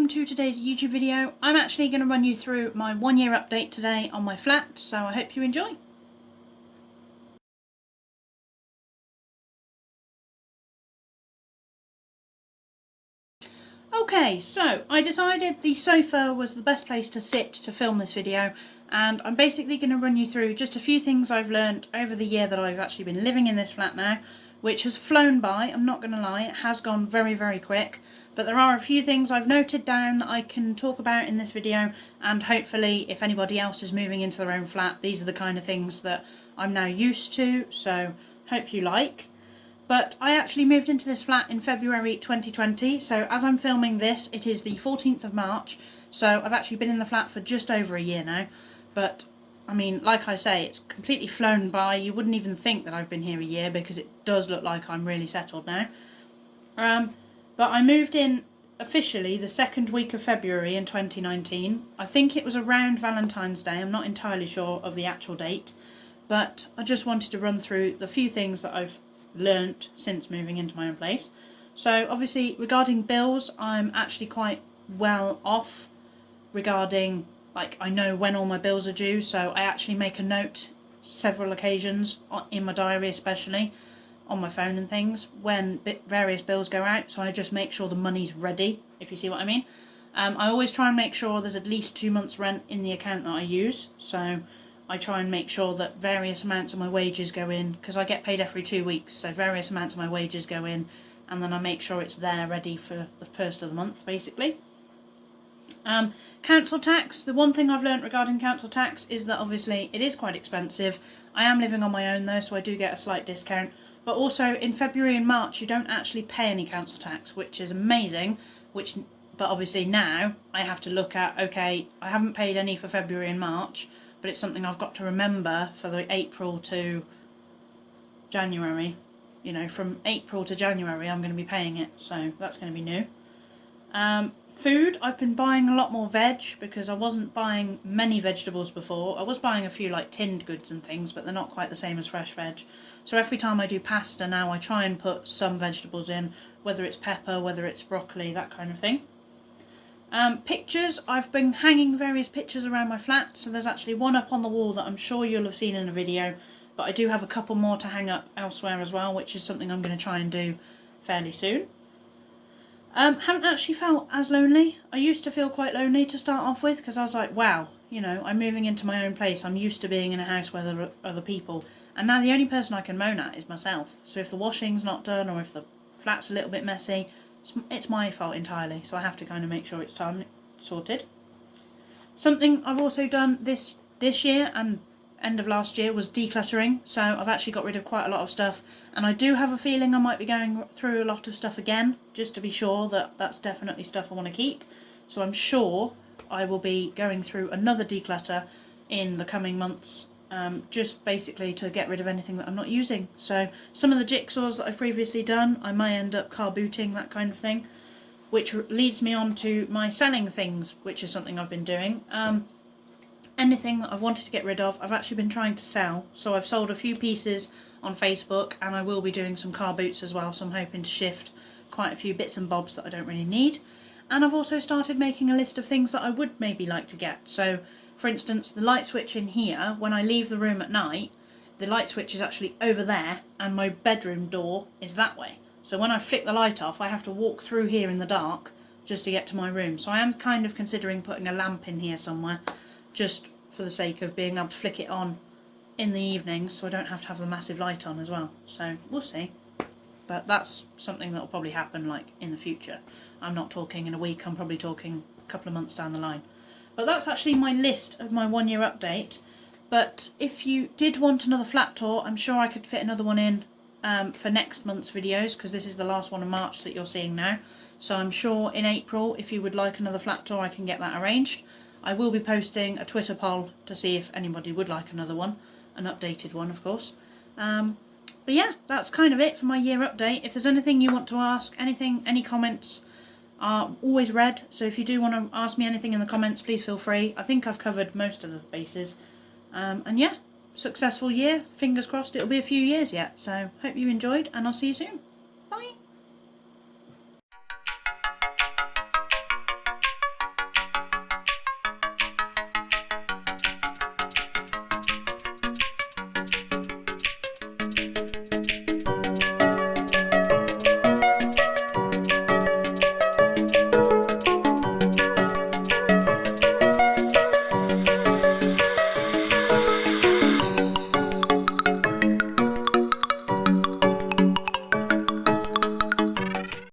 welcome to today's YouTube video. I'm actually going to run you through my 1 year update today on my flat, so I hope you enjoy. Okay, so I decided the sofa was the best place to sit to film this video, and I'm basically going to run you through just a few things I've learnt over the year that I've actually been living in this flat now, which has flown by. I'm not going to lie, it has gone very, very quick. But there are a few things I've noted down that I can talk about in this video, and hopefully if anybody else is moving into their own flat, these are the kind of things that I'm now used to, so hope you like. But I actually moved into this flat in February 2020, so as I'm filming this, it is the 14th of March, so I've actually been in the flat for just over a year now. But, I mean, like I say, it's completely flown by. You wouldn't even think that I've been here a year because it does look like I'm really settled now. But I moved in officially the second week of February in 2019. I think it was around Valentine's Day. I'm not entirely sure of the actual date. But I just wanted to run through the few things that I've learnt since moving into my own place. So obviously regarding bills, I'm actually quite well off regarding, like, I know when all my bills are due. So I actually make a note several occasions in my diary, especially on my phone and things, when various bills go out, so I just make sure the money's ready, if you see what I mean. I always try and make sure there's at least 2 months rent in the account that I use, so I try and make sure that various amounts of my wages go in, because I get paid every 2 weeks, so various amounts of my wages go in, and then I make sure it's there ready for the first of the month, basically. Council tax, the one thing I've learnt regarding council tax is that obviously it is quite expensive. I am living on my own though, so I do get a slight discount. But also in February and March you don't actually pay any council tax, which is amazing. But obviously now I have to look at, okay, I haven't paid any for February and March, but it's something I've got to remember for the April to January. You know, from April to January I'm going to be paying it, so that's going to be new. Food, I've been buying a lot more veg because I wasn't buying many vegetables before. I was buying a few like tinned goods and things, but they're not quite the same as fresh veg. So every time I do pasta now I try and put some vegetables in, whether it's pepper, whether it's broccoli, that kind of thing. Pictures, I've been hanging various pictures around my flat, so there's actually one up on the wall that I'm sure you'll have seen in a video, but I do have a couple more to hang up elsewhere as well, which is something I'm going to try and do fairly soon. Haven't actually felt as lonely. I used to feel quite lonely to start off with because I was like, wow, you know, I'm moving into my own place. I'm used to being in a house where there are other people. And now the only person I can moan at is myself. So if the washing's not done or if the flat's a little bit messy, it's my fault entirely. So I have to kind of make sure it's sorted. Something I've also done this year and end of last year was decluttering. So I've actually got rid of quite a lot of stuff, and I do have a feeling I might be going through a lot of stuff again, just to be sure that that's definitely stuff I want to keep. So I'm sure I will be going through another declutter in the coming months, just basically to get rid of anything that I'm not using. So some of the jigsaws that I've previously done, I might end up car booting, that kind of thing, which leads me on to my selling things, which is something I've been doing. Anything that I've wanted to get rid of, I've actually been trying to sell. So I've sold a few pieces on Facebook, and I will be doing some car boots as well, so I'm hoping to shift quite a few bits and bobs that I don't really need. And I've also started making a list of things that I would maybe like to get. So for instance, the light switch in here, when I leave the room at night, the light switch is actually over there and my bedroom door is that way. So when I flick the light off, I have to walk through here in the dark just to get to my room. So I am kind of considering putting a lamp in here somewhere, just for the sake of being able to flick it on in the evenings, so I don't have to have the massive light on as well. So we'll see. But that's something that will probably happen like in the future. I'm not talking in a week, I'm probably talking a couple of months down the line. But that's actually my list of my 1 year update. But if you did want another flat tour, I'm sure I could fit another one in for next month's videos, because this is the last one of March that you're seeing now. So I'm sure in April, if you would like another flat tour, I can get that arranged. I will be posting a Twitter poll to see if anybody would like another one, an updated one of course. But yeah, that's kind of it for my year update. If there's anything you want to ask, anything, any comments are always read, so if you do want to ask me anything in the comments, please feel free. I think I've covered most of the bases. And yeah, successful year, fingers crossed it'll be a few years yet, so hope you enjoyed and I'll see you soon.